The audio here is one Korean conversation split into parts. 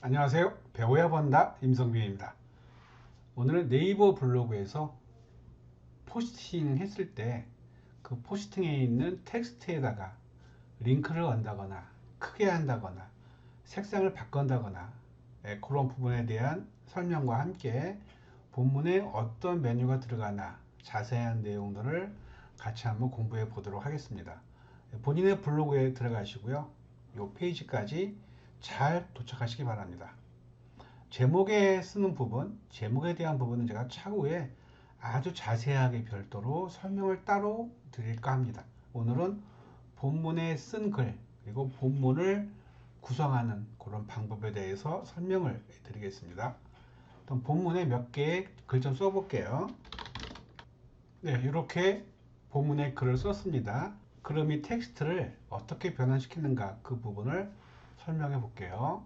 안녕하세요. 배워야 번다 임성빈입니다. 오늘은 네이버 블로그에서 포스팅 했을 때 그 포스팅에 있는 텍스트에다가 링크를 얹다거나 크게 한다거나 색상을 바꾼다거나 그런 부분에 대한 설명과 함께 본문에 어떤 메뉴가 들어가나 자세한 내용들을 같이 한번 공부해 보도록 하겠습니다. 본인의 블로그에 들어가시고요. 이 페이지까지 잘 도착하시기 바랍니다. 제목에 쓰는 부분, 제목에 대한 부분은 제가 차후에 아주 자세하게 별도로 설명을 따로 드릴까 합니다. 오늘은 본문에 쓴 글, 그리고 본문을 구성하는 그런 방법에 대해서 설명을 드리겠습니다. 그럼 본문에 몇 개의 글 좀 써볼게요. 네, 이렇게 본문에 글을 썼습니다. 그럼 이 텍스트를 어떻게 변환시키는가 그 부분을 설명해 볼게요.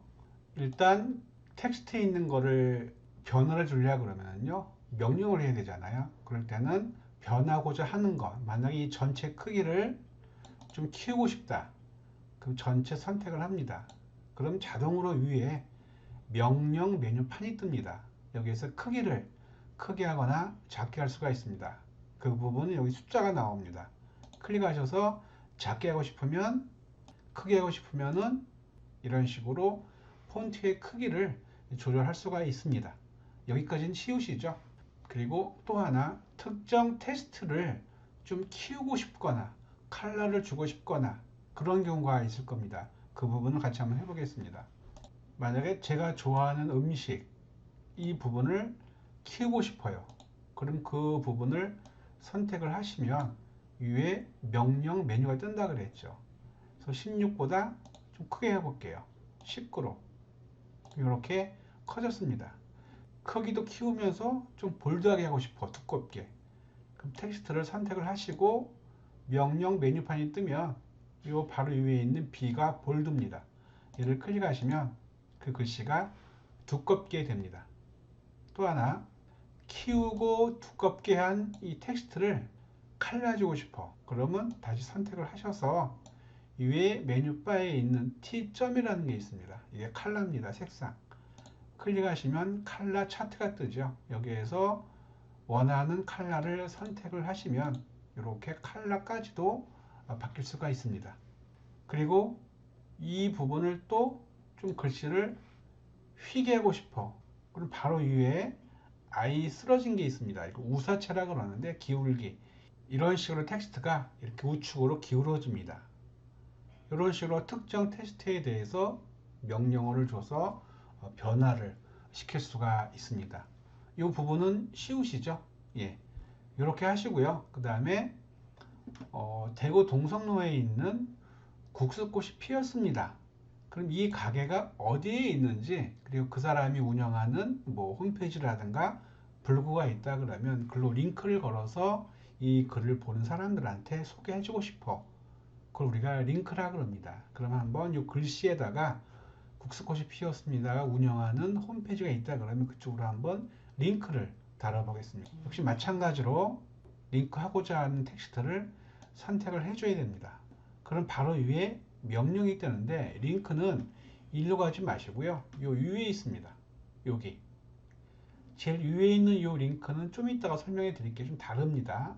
일단 텍스트에 있는 거를 변화를 주려고 그러면요 명령을 해야 되잖아요. 그럴 때는 변하고자 하는 것, 만약에 이 전체 크기를 좀 키우고 싶다, 그럼 전체 선택을 합니다. 그럼 자동으로 위에 명령 메뉴판이 뜹니다. 여기에서 크기를 크게 하거나 작게 할 수가 있습니다. 그 부분은 여기 숫자가 나옵니다. 클릭하셔서 작게 하고 싶으면, 크게 하고 싶으면은 이런 식으로 폰트의 크기를 조절할 수가 있습니다. 여기까지는 쉬우시죠? 그리고 또 하나, 특정 텍스트를 좀 키우고 싶거나 컬러를 주고 싶거나 그런 경우가 있을 겁니다. 그 부분을 같이 한번 해보겠습니다. 만약에 제가 좋아하는 음식 이 부분을 키우고 싶어요. 그럼 그 부분을 선택을 하시면 위에 명령 메뉴가 뜬다 그랬죠. 그래서 16보다 좀 크게 해볼게요. 19로 이렇게 커졌습니다. 크기도 키우면서 좀 볼드하게 하고 싶어, 두껍게. 그럼 텍스트를 선택을 하시고 명령 메뉴판이 뜨면 이 바로 위에 있는 B가 볼드입니다. 얘를 클릭하시면 그 글씨가 두껍게 됩니다. 또 하나, 키우고 두껍게 한 이 텍스트를 갈라주고 싶어. 그러면 다시 선택을 하셔서 위에 메뉴바에 있는 T점이라는 게 있습니다. 이게 컬러입니다. 색상. 클릭하시면 컬러 차트가 뜨죠. 여기에서 원하는 컬러를 선택을 하시면 이렇게 컬러까지도 바뀔 수가 있습니다. 그리고 이 부분을 또 좀 글씨를 휘게 하고 싶어. 그럼 바로 위에 아이 쓰러진 게 있습니다. 이거 우사체라고 그러는데 기울기. 이런 식으로 텍스트가 이렇게 우측으로 기울어집니다. 이런 식으로 특정 텍스트에 대해서 명령어를 줘서 변화를 시킬 수가 있습니다. 이 부분은 쉬우시죠? 예. 이렇게 하시고요. 그 다음에 대구 동성로에 있는 국수꽃이 피었습니다. 그럼 이 가게가 어디에 있는지, 그리고 그 사람이 운영하는 뭐 홈페이지라든가 블로그가 있다 그러면 글로 링크를 걸어서 이 글을 보는 사람들한테 소개해주고 싶어. 그걸 우리가 링크라 그럽니다. 그러면 한번 이 글씨에다가 국수꽃이 피었습니다가 운영하는 홈페이지가 있다 그러면 그쪽으로 한번 링크를 달아보겠습니다. 역시 마찬가지로 링크하고자 하는 텍스트를 선택을 해줘야 됩니다. 그럼 바로 위에 명령이 뜨는데 링크는 일로 가지 마시고요. 요 위에 있습니다. 여기 제일 위에 있는 요 링크는 좀 이따가 설명해 드릴게요. 좀 다릅니다.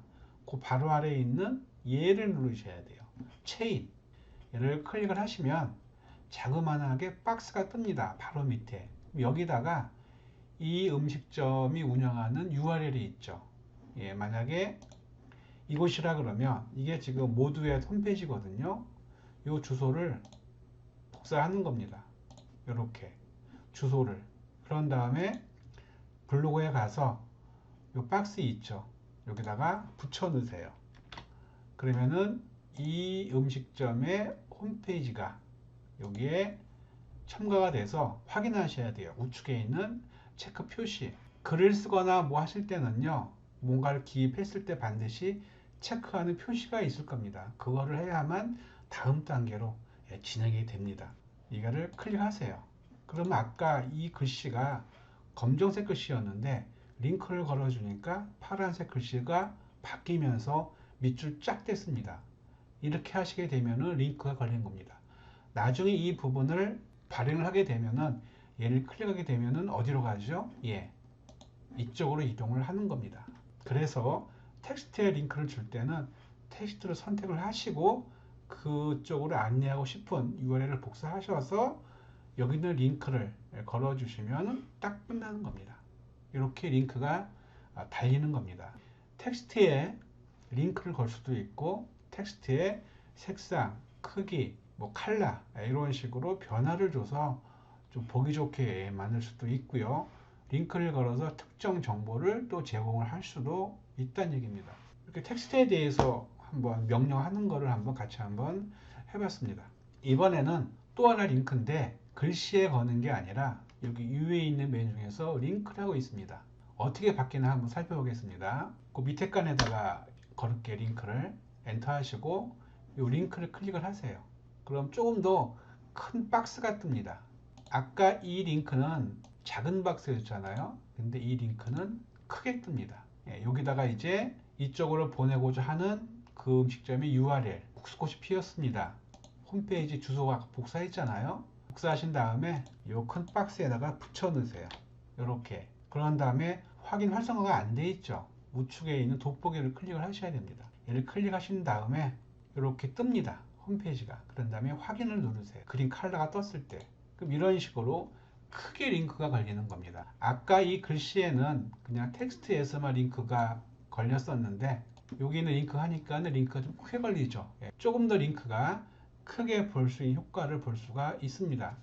그 바로 아래에 있는 얘를 누르셔야 돼요. 체인 얘를 클릭을 하시면 자그마하게 박스가 뜹니다. 바로 밑에 여기다가 이 음식점이 운영하는 URL이 있죠. 예, 만약에 이곳이라 그러면 이게 지금 모두의 홈페이지거든요. 이 주소를 복사하는 겁니다. 이렇게 주소를. 그런 다음에 블로그에 가서 이 박스 있죠. 여기다가 붙여 넣으세요. 그러면은 이 음식점의 홈페이지가 여기에 첨가가 돼서 확인하셔야 돼요. 우측에 있는 체크 표시. 글을 쓰거나 뭐 하실 때는요, 뭔가를 기입했을 때 반드시 체크하는 표시가 있을 겁니다. 그거를 해야만 다음 단계로 진행이 됩니다. 이거를 클릭하세요. 그러면 아까 이 글씨가 검정색 글씨였는데 링크를 걸어주니까 파란색 글씨가 바뀌면서 밑줄 쫙 뗐습니다. 이렇게 하시게 되면 링크가 걸린 겁니다. 나중에 이 부분을 발행을 하게 되면은 얘를 클릭하게 되면은 어디로 가죠? 예, 이쪽으로 이동을 하는 겁니다. 그래서 텍스트에 링크를 줄 때는 텍스트를 선택을 하시고 그쪽으로 안내하고 싶은 URL을 복사하셔서 여기 있는 링크를 걸어 주시면 딱 끝나는 겁니다. 이렇게 링크가 달리는 겁니다. 텍스트에 링크를 걸 수도 있고 텍스트에 색상, 크기, 뭐 컬러 이런 식으로 변화를 줘서 좀 보기 좋게 만들 수도 있고요. 링크를 걸어서 특정 정보를 또 제공을 할 수도 있다는 얘기입니다. 이렇게 텍스트에 대해서 한번 명령하는 거를 한번 같이 한번 해봤습니다. 이번에는 또 하나 링크인데 글씨에 거는 게 아니라 여기 위에 있는 메뉴 중에서 링크라고 있습니다. 어떻게 바뀌나 한번 살펴보겠습니다. 그 밑에 칸에다가 걸을게 링크를 엔터 하시고 이 링크를 클릭을 하세요. 그럼 조금 더 큰 박스가 뜹니다. 아까 이 링크는 작은 박스였잖아요. 근데 이 링크는 크게 뜹니다. 예, 여기다가 이제 이쪽으로 보내고자 하는 그 음식점의 URL 국수꽃이 피었습니다. 홈페이지 주소가 복사했잖아요. 복사하신 다음에 이 큰 박스에다가 붙여 넣으세요. 이렇게. 그런 다음에 확인 활성화가 안 돼 있죠. 우측에 있는 돋보기를 클릭을 하셔야 됩니다. 얘를 클릭하신 다음에 이렇게 뜹니다. 홈페이지가. 그런 다음에 확인을 누르세요. 그린 컬러가 떴을 때. 그럼 이런 식으로 크게 링크가 걸리는 겁니다. 아까 이 글씨에는 그냥 텍스트에서만 링크가 걸렸었는데 여기는 링크 하니까는 링크가 좀 크게 걸리죠. 예, 조금 더 링크가 크게 볼 수 있는 효과를 볼 수가 있습니다.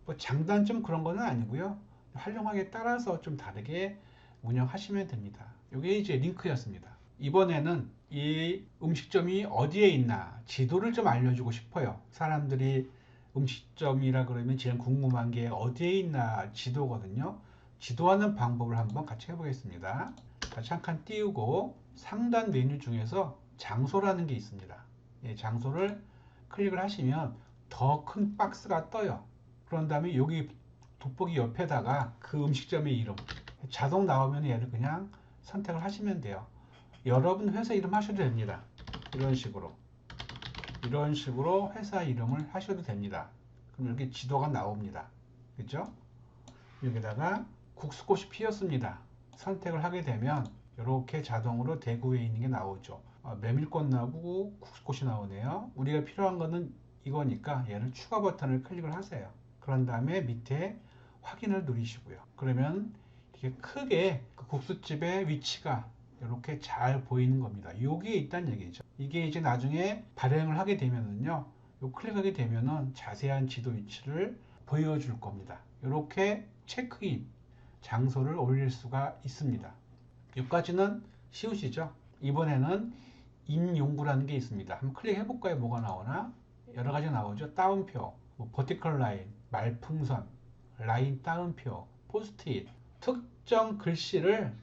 뭐 장단점 그런 거는 아니고요. 활용하기에 따라서 좀 다르게 운영하시면 됩니다. 이게 이제 링크였습니다. 이번에는 이 음식점이 어디에 있나 지도를 좀 알려주고 싶어요. 사람들이 음식점이라 그러면 제일 궁금한 게 어디에 있나 지도거든요. 지도하는 방법을 한번 같이 해보겠습니다. 같이 한 칸 띄우고 상단 메뉴 중에서 장소라는 게 있습니다. 예, 장소를 클릭을 하시면 더 큰 박스가 떠요. 그런 다음에 여기 돋보기 옆에다가 그 음식점의 이름 자동 나오면 얘를 그냥 선택을 하시면 돼요. 여러분 회사 이름 하셔도 됩니다. 이런 식으로 회사 이름을 하셔도 됩니다. 그럼 이렇게 지도가 나옵니다. 그죠? 여기다가 국수꽃이 피었습니다. 선택을 하게 되면 이렇게 자동으로 대구에 있는 게 나오죠. 메밀꽃 나오고 국수꽃이 나오네요. 우리가 필요한 거는 이거니까 얘를 추가 버튼을 클릭을 하세요. 그런 다음에 밑에 확인을 누르시고요. 그러면 이렇게 크게 그 국수집의 위치가 이렇게 잘 보이는 겁니다. 여기에 있다는 얘기죠. 이게 이제 나중에 발행을 하게 되면은요, 요 클릭하게 되면은 자세한 지도 위치를 보여줄 겁니다. 이렇게 체크인 장소를 올릴 수가 있습니다. 여기까지는 쉬우시죠? 이번에는 인용구라는 게 있습니다. 한번 클릭해 볼까요? 뭐가 나오나? 여러 가지 나오죠. 따옴표, 뭐 버티컬 라인, 말풍선, 라인 따옴표, 포스트잇, 특정 글씨를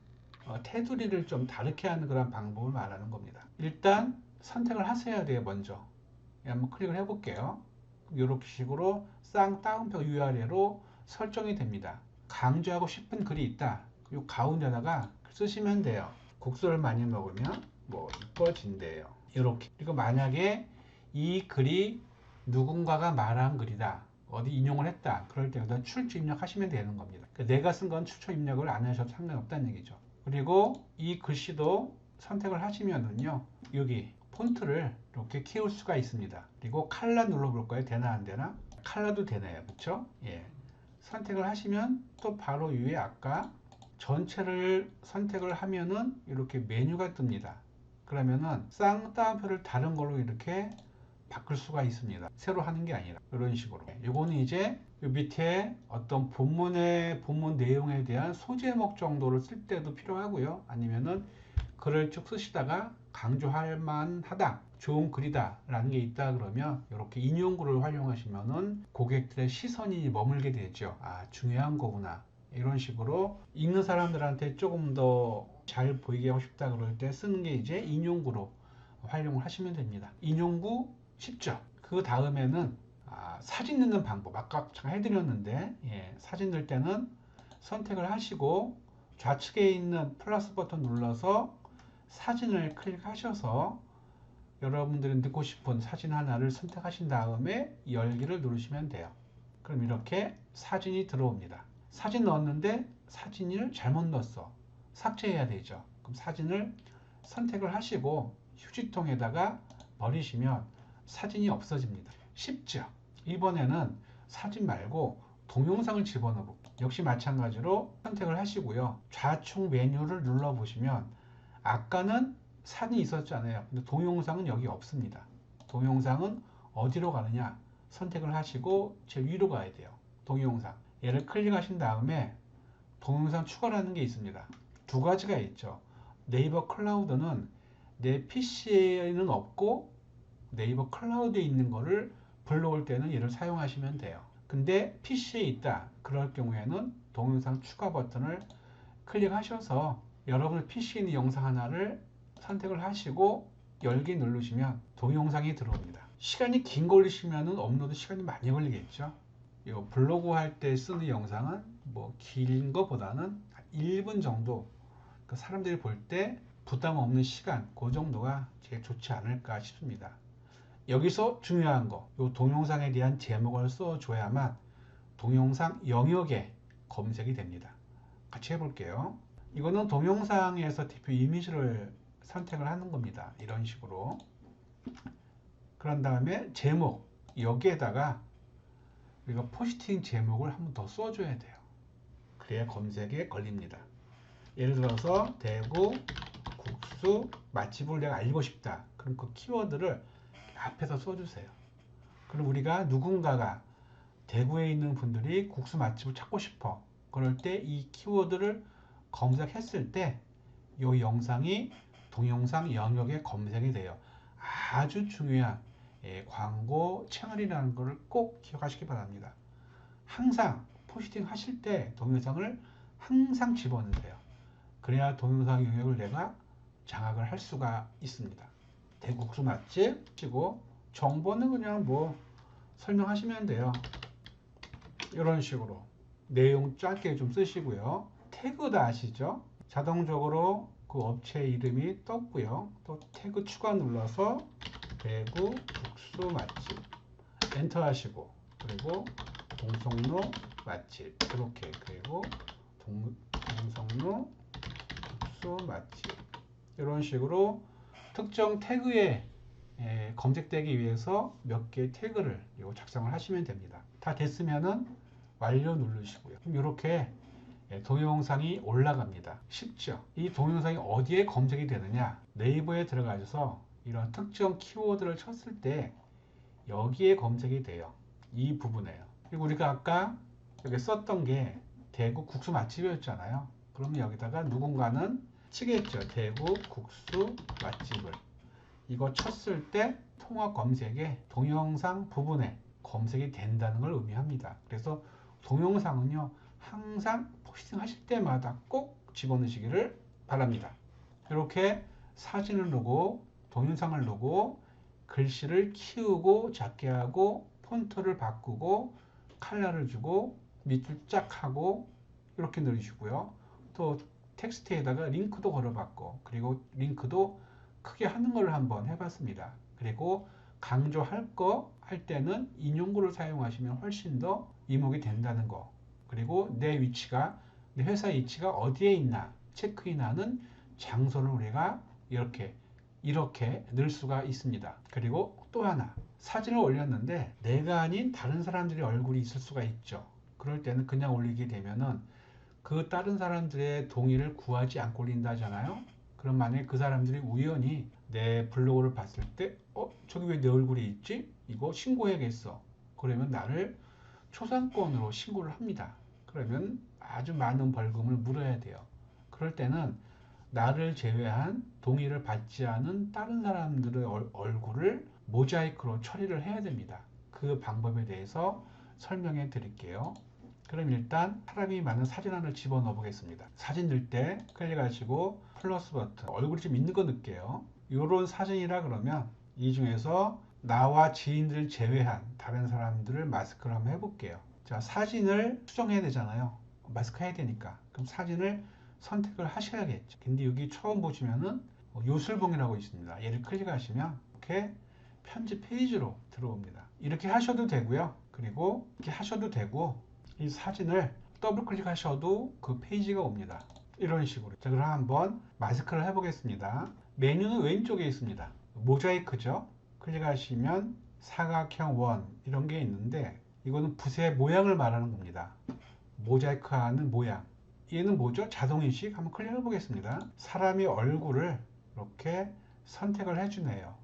테두리를 좀 다르게 하는 그런 방법을 말하는 겁니다. 일단 선택을 하셔야 돼요. 먼저 한번 클릭을 해볼게요. 이렇게 식으로 쌍따옴표 URL로 설정이 됩니다. 강조하고 싶은 글이 있다. 이 가운데다가 쓰시면 돼요. 국수를 많이 먹으면 뭐 이뻐진대요. 이렇게. 그리고 만약에 이 글이 누군가가 말한 글이다. 어디 인용을 했다. 그럴 때 여기다 출처 입력하시면 되는 겁니다. 그러니까 내가 쓴 건 출처 입력을 안 하셔도 상관없다는 얘기죠. 그리고 이 글씨도 선택을 하시면은요. 여기 폰트를 이렇게 키울 수가 있습니다. 그리고 컬러 눌러볼 거예요. 되나 안 되나? 컬러도 되네요. 그렇죠? 예. 선택을 하시면 또 바로 위에 아까 전체를 선택을 하면은 이렇게 메뉴가 뜹니다. 그러면은 쌍따옴표를 다른 걸로 이렇게 바꿀 수가 있습니다. 새로 하는 게 아니라 이런 식으로. 이거는 이제 밑에 어떤 본문 내용에 대한 소제목 정도를 쓸 때도 필요하고요. 아니면은 글을 쭉 쓰시다가 강조할 만하다, 좋은 글이다 라는 게 있다 그러면 이렇게 인용구를 활용하시면은 고객들의 시선이 머물게 되죠. 아, 중요한 거구나. 이런 식으로 읽는 사람들한테 조금 더 잘 보이게 하고 싶다 그럴 때 쓰는 게 이제 인용구로 활용을 하시면 됩니다. 인용구 쉽죠. 그 다음에는 사진 넣는 방법 아까 잠깐 해드렸는데 사진 넣을 때는 선택을 하시고 좌측에 있는 플러스 버튼 눌러서 사진을 클릭하셔서 여러분들이 넣고 싶은 사진 하나를 선택하신 다음에 열기를 누르시면 돼요. 그럼 이렇게 사진이 들어옵니다. 사진 넣었는데 사진을 잘못 넣었어. 삭제해야 되죠. 그럼 사진을 선택을 하시고 휴지통에다가 버리시면 사진이 없어집니다. 쉽죠? 이번에는 사진 말고 동영상을 집어넣어 볼게요. 역시 마찬가지로 선택을 하시고요. 좌측 메뉴를 눌러 보시면 아까는 사진이 있었잖아요. 근데 동영상은 여기 없습니다. 동영상은 어디로 가느냐? 선택을 하시고 제일 위로 가야 돼요. 동영상. 얘를 클릭하신 다음에 동영상 추가라는 게 있습니다. 두 가지가 있죠. 네이버 클라우드는 내 PC에는 없고 네이버 클라우드에 있는 거를 불러올 때는 얘를 사용하시면 돼요. 근데 PC에 있다. 그럴 경우에는 동영상 추가 버튼을 클릭하셔서 여러분의 PC에 있는 영상 하나를 선택을 하시고 열기 누르시면 동영상이 들어옵니다. 시간이 긴 걸리시면 업로드 시간이 많이 걸리겠죠. 이 블로그 할 때 쓰는 영상은 뭐 긴 거보다는 1분 정도 사람들이 볼 때 부담 없는 시간 그 정도가 제일 좋지 않을까 싶습니다. 여기서 중요한 거, 이 동영상에 대한 제목을 써줘야만 동영상 영역에 검색이 됩니다. 같이 해볼게요. 이거는 동영상에서 대표 이미지를 선택을 하는 겁니다. 이런 식으로. 그런 다음에 제목, 여기에다가 우리가 포스팅 제목을 한 번 더 써줘야 돼요. 그래야 검색에 걸립니다. 예를 들어서 대구 국수 맛집을 내가 알고 싶다. 그럼 그 키워드를 앞에서 써주세요. 그럼 우리가 누군가가 대구에 있는 분들이 국수 맛집을 찾고 싶어. 그럴 때 이 키워드를 검색했을 때 이 영상이 동영상 영역에 검색이 돼요. 아주 중요한 광고 채널이라는 것을 꼭 기억하시기 바랍니다. 항상 포스팅 하실 때 동영상을 항상 집어넣으세요. 그래야 동영상 영역을 내가 장악을 할 수가 있습니다. 대국수 맛집 치고 정보는 그냥 뭐 설명하시면 돼요. 이런 식으로 내용 짧게 좀 쓰시고요. 태그 다 아시죠? 자동적으로 그 업체 이름이 떴고요. 또 태그 추가 눌러서 대구 국수 맛집 엔터 하시고 그리고 동성로 맛집 이렇게 그리고 동성로 국수 맛집 이런 식으로 특정 태그에 검색되기 위해서 몇 개의 태그를 작성을 하시면 됩니다. 다 됐으면은 완료 누르시고요. 그럼 이렇게 동영상이 올라갑니다. 쉽죠? 이 동영상이 어디에 검색이 되느냐? 네이버에 들어가셔서 이런 특정 키워드를 쳤을 때 여기에 검색이 돼요. 이 부분에요. 그리고 우리가 아까 여기 썼던 게 대구 국수 맛집이었잖아요. 그러면 여기다가 누군가는 치겠죠. 대구 국수 맛집을. 이거 쳤을 때 통합 검색에 동영상 부분에 검색이 된다는 걸 의미합니다. 그래서 동영상은요, 항상 포스팅 하실 때마다 꼭 집어넣으시기를 바랍니다. 이렇게 사진을 넣고 동영상을 넣고 글씨를 키우고 작게 하고 폰트를 바꾸고 컬러를 주고 밑줄 쫙 하고 이렇게 누르시고요. 또 텍스트에다가 링크도 걸어봤고 그리고 링크도 크게 하는 걸 한번 해봤습니다. 그리고 강조할 거 할 때는 인용구를 사용하시면 훨씬 더 이목이 된다는 거. 그리고 내 위치가 내 회사 위치가 어디에 있나 체크인하는 장소를 우리가 이렇게 넣을 수가 있습니다. 그리고 또 하나 사진을 올렸는데 내가 아닌 다른 사람들의 얼굴이 있을 수가 있죠. 그럴 때는 그냥 올리게 되면은 그 다른 사람들의 동의를 구하지 않고 올린다잖아요. 그럼 만약에 그 사람들이 우연히 내 블로그를 봤을 때 저기 왜 내 얼굴이 있지? 이거 신고해야겠어. 그러면 나를 초상권으로 신고를 합니다. 그러면 아주 많은 벌금을 물어야 돼요. 그럴 때는 나를 제외한 동의를 받지 않은 다른 사람들의 얼굴을 모자이크로 처리를 해야 됩니다. 그 방법에 대해서 설명해 드릴게요. 그럼 일단 사람이 많은 사진 하나를 집어넣어 보겠습니다. 사진 넣을 때 클릭하시고 플러스 버튼 얼굴이 좀 있는 거 넣을게요. 이런 사진이라 그러면 이 중에서 나와 지인들을 제외한 다른 사람들을 마스크를 한번 해볼게요. 자, 사진을 수정해야 되잖아요. 마스크 해야 되니까. 그럼 사진을 선택을 하셔야겠죠. 근데 여기 처음 보시면은 요술봉이라고 있습니다. 얘를 클릭하시면 이렇게 편집 페이지로 들어옵니다. 이렇게 하셔도 되고요. 그리고 이렇게 하셔도 되고 이 사진을 더블 클릭하셔도 그 페이지가 옵니다. 이런 식으로. 자, 그럼 한번 마스크를 해보겠습니다. 메뉴는 왼쪽에 있습니다. 모자이크죠. 클릭하시면 사각형 원 이런 게 있는데 이거는 붓의 모양을 말하는 겁니다. 모자이크하는 모양. 얘는 뭐죠? 자동인식. 한번 클릭해 보겠습니다. 사람의 얼굴을 이렇게 선택을 해주네요.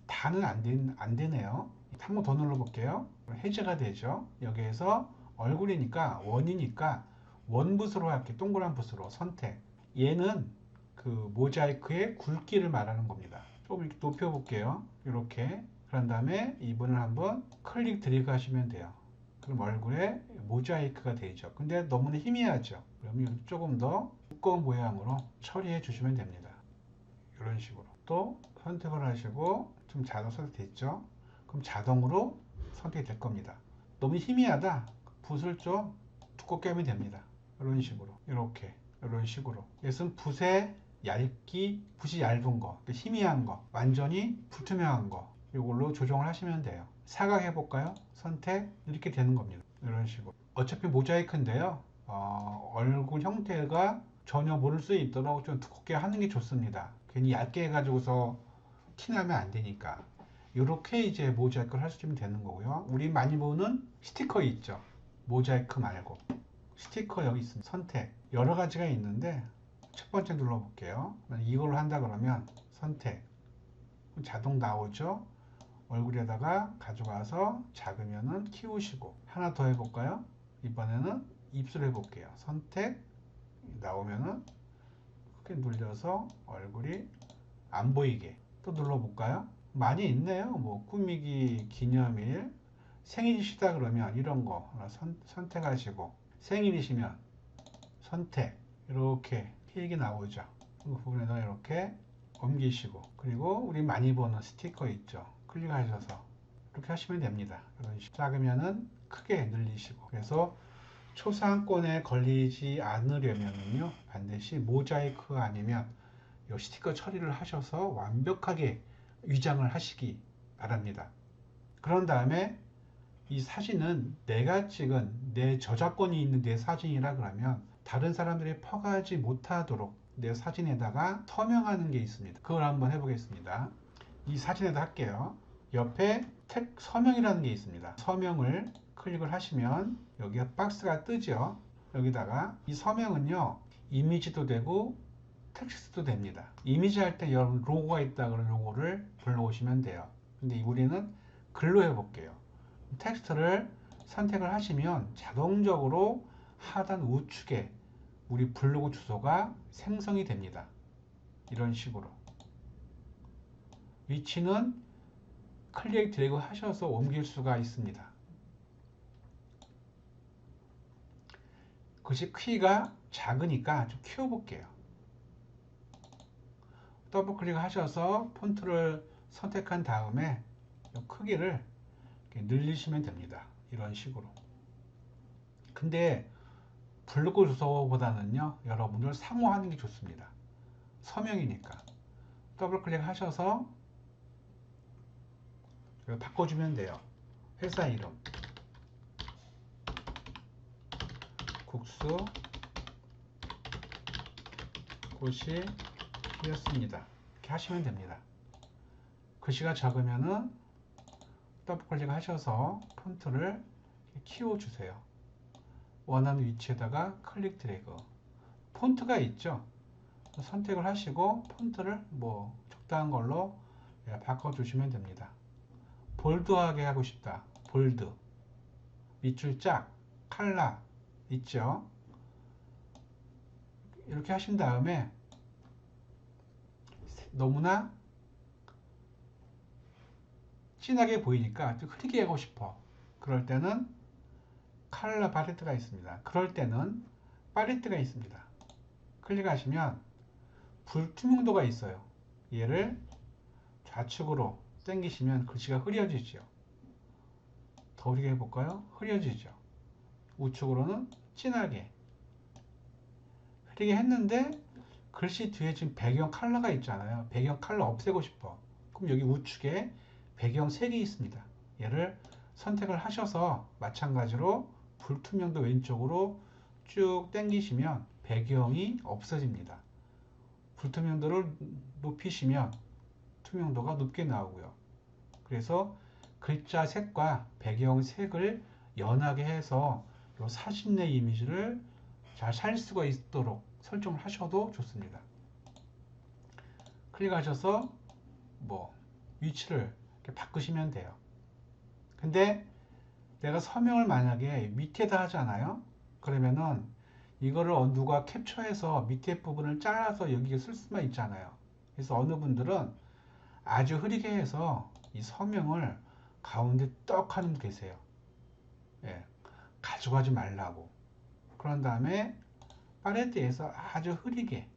다는 안 되네요. 한번 더 눌러볼게요. 해제가 되죠. 여기에서 얼굴이니까 원이니까 원붓으로 할게. 동그란 붓으로 선택. 얘는 그 모자이크의 굵기를 말하는 겁니다. 조금 이렇게 높여볼게요. 이렇게. 그런 다음에 이분을 한번 클릭 드래그 하시면 돼요. 그럼 얼굴에 모자이크가 되죠. 근데 너무나 희미하죠. 그러면 조금 더 두꺼운 모양으로 처리해 주시면 됩니다. 이런 식으로. 또 선택을 하시고 좀 자동 선택됐죠. 그럼 자동으로 선택이 될 겁니다. 너무 희미하다. 붓을 좀 두껍게 하면 됩니다. 이런 식으로. 이런 식으로. 얘는 붓의 얇기, 붓이 얇은 거, 희미한 거, 완전히 불투명한 거, 이걸로 조정을 하시면 돼요. 사각 해볼까요? 선택. 이렇게 되는 겁니다. 이런 식으로. 어차피 모자이크인데요. 얼굴 형태가 전혀 모를 수 있도록 좀 두껍게 하는 게 좋습니다. 괜히 얇게 해가지고서 티나면 안 되니까. 이렇게 이제 모자이크를 하시면 되는 거고요. 우리 많이 보는 스티커 있죠. 모자이크 말고. 스티커 여기 있습니다. 선택. 여러 가지가 있는데 첫 번째 눌러볼게요. 이걸로 한다 그러면 선택. 자동 나오죠. 얼굴에다가 가져가서 작으면은 키우시고. 하나 더 해볼까요? 이번에는 입술 해볼게요. 선택. 나오면은 크게 눌려서 얼굴이 안 보이게. 또 눌러볼까요? 많이 있네요. 뭐 꾸미기, 기념일, 생일이시다 그러면 이런 거 선택하시고, 생일이시면 선택. 이렇게 필기 나오죠. 그 부분에다 이렇게 옮기시고, 그리고 우리 많이 보는 스티커 있죠. 클릭하셔서 이렇게 하시면 됩니다. 이런 식으로. 작으면은 크게 늘리시고. 그래서 초상권에 걸리지 않으려면요, 반드시 모자이크 아니면 이 스티커 처리를 하셔서 완벽하게 위장을 하시기 바랍니다. 그런 다음에 이 사진은 내가 찍은 내 저작권이 있는 내 사진이라 그러면 다른 사람들이 퍼가지 못하도록 내 사진에다가 서명하는 게 있습니다. 그걸 한번 해보겠습니다. 이 사진에다 할게요. 옆에 서명이라는 게 있습니다. 서명을 클릭을 하시면 여기 박스가 뜨죠. 여기다가 이 서명은요, 이미지도 되고 텍스트도 됩니다. 이미지 할 때 여러분 로고가 있다 그러면 로고를 불러오시면 돼요. 근데 우리는 글로 해볼게요. 텍스트를 선택을 하시면 자동적으로 하단 우측에 우리 블로그 주소가 생성이 됩니다. 이런 식으로. 위치는 클릭 드래그 하셔서 옮길 수가 있습니다. 그것이 크기가 작으니까 좀 키워볼게요. 더블 클릭 하셔서 폰트를 선택한 다음에 크기를 늘리시면 됩니다. 이런 식으로. 근데 블로그 주소보다는요, 여러분들 상호하는 게 좋습니다. 서명이니까. 더블 클릭 하셔서 바꿔주면 돼요. 회사 이름. 국수 꽃이었습니다. 이렇게 하시면 됩니다. 글씨가 적으면은 더블 클릭 하셔서 폰트를 키워주세요. 원하는 위치에다가 클릭 드래그. 폰트가 있죠. 선택을 하시고 폰트를 뭐 적당한 걸로 바꿔주시면 됩니다. 볼드하게 하고 싶다. 볼드. 밑줄 짝. 칼라 있죠. 이렇게 하신 다음에 너무나 진하게 보이니까 좀 흐리게 하고 싶어. 그럴 때는 컬러 팔레트가 있습니다. 그럴 때는 팔레트가 있습니다. 클릭하시면 불투명도가 있어요. 얘를 좌측으로 당기시면 글씨가 흐려지죠. 더 흐리게 해볼까요? 흐려지죠. 우측으로는 진하게. 흐리게 했는데 글씨 뒤에 지금 배경 컬러가 있잖아요. 배경 컬러 없애고 싶어. 그럼 여기 우측에 배경 색이 있습니다. 얘를 선택을 하셔서 마찬가지로 불투명도 왼쪽으로 쭉 당기시면 배경이 없어집니다. 불투명도를 높이시면 투명도가 높게 나오고요. 그래서 글자 색과 배경 색을 연하게 해서 이 사진 내 이미지를 잘 살릴 수가 있도록 설정을 하셔도 좋습니다. 클릭하셔서 위치를 이렇게 바꾸시면 돼요. 근데 내가 서명을 만약에 밑에다 하잖아요. 그러면은 이거를 누가 캡처해서 밑에 부분을 잘라서 여기에 쓸 수만 있잖아요. 그래서 어느 분들은 아주 흐리게 해서 이 서명을 가운데 떡 하는 분 계세요. 예, 가져가지 말라고. 그런 다음에 팔레트에서 아주 흐리게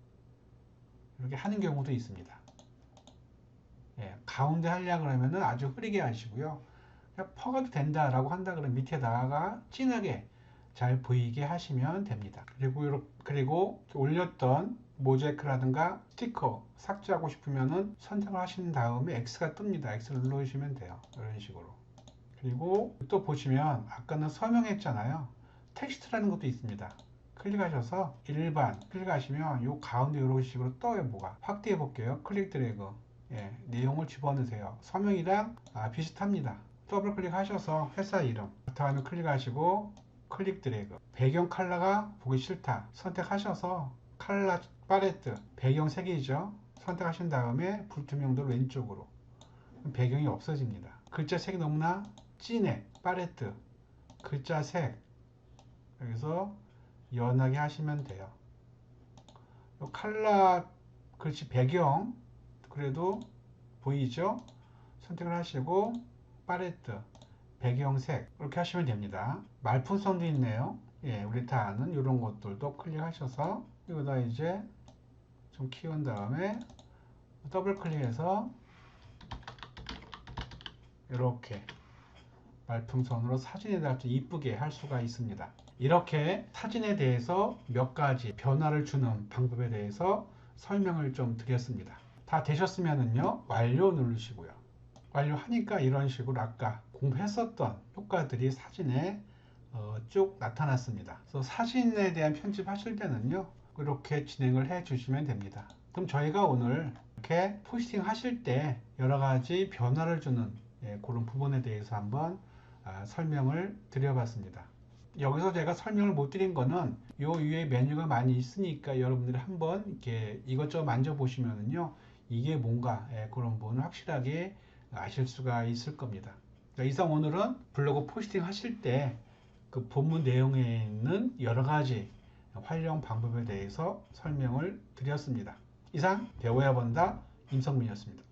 이렇게 하는 경우도 있습니다. 예, 가운데 하려고 그러면은 아주 흐리게 하시고요. 그냥 퍼가도 된다라고 한다 그러면 밑에다가 진하게 잘 보이게 하시면 됩니다. 그리고 올렸던 모자이크라든가 스티커 삭제하고 싶으면은 선택을 하신 다음에 X가 뜹니다. X를 눌러주시면 돼요. 이런 식으로. 그리고 또 보시면 아까는 서명했잖아요. 텍스트라는 것도 있습니다. 클릭하셔서 일반 클릭하시면 요 가운데 이런 식으로 떠요. 뭐가 확대해 볼게요. 클릭 드래그. 예, 내용을 집어넣으세요. 서명이랑 비슷합니다. 더블 클릭하셔서 회사 이름 다음에 클릭하시고 클릭 드래그. 배경 컬러가 보기 싫다 선택하셔서 컬러 팔레트 배경 색이죠. 선택하신 다음에 불투명도를 왼쪽으로. 배경이 없어집니다. 글자 색이 너무나 진해. 팔레트 글자 색 여기서 연하게 하시면 돼요. 컬러 글씨 배경 그래도 보이죠? 선택을 하시고 팔레트 배경색 이렇게 하시면 됩니다. 말풍선도 있네요. 예, 우리 다 아는 이런 것들도 클릭하셔서 여기다 이제 좀 키운 다음에 더블 클릭해서 이렇게 말풍선으로 사진에다 좀 이쁘게 할 수가 있습니다. 이렇게 사진에 대해서 몇 가지 변화를 주는 방법에 대해서 설명을 좀 드렸습니다. 다 되셨으면요 완료 누르시고요. 완료하니까 이런 식으로 아까 공부했었던 효과들이 사진에 쭉 나타났습니다. 그래서 사진에 대한 편집하실 때는요 이렇게 진행을 해 주시면 됩니다. 그럼 저희가 오늘 이렇게 포스팅 하실 때 여러 가지 변화를 주는 그런 부분에 대해서 한번 설명을 드려봤습니다. 여기서 제가 설명을 못 드린 거는 요 위에 메뉴가 많이 있으니까 여러분들이 한번 이렇게 이것저것 만져보시면은요 이게 뭔가 그런 부분을 확실하게 아실 수가 있을 겁니다. 이상 오늘은 블로그 포스팅 하실 때 그 본문 내용에 있는 여러 가지 활용 방법에 대해서 설명을 드렸습니다. 이상 배워야 본다 임성민이었습니다.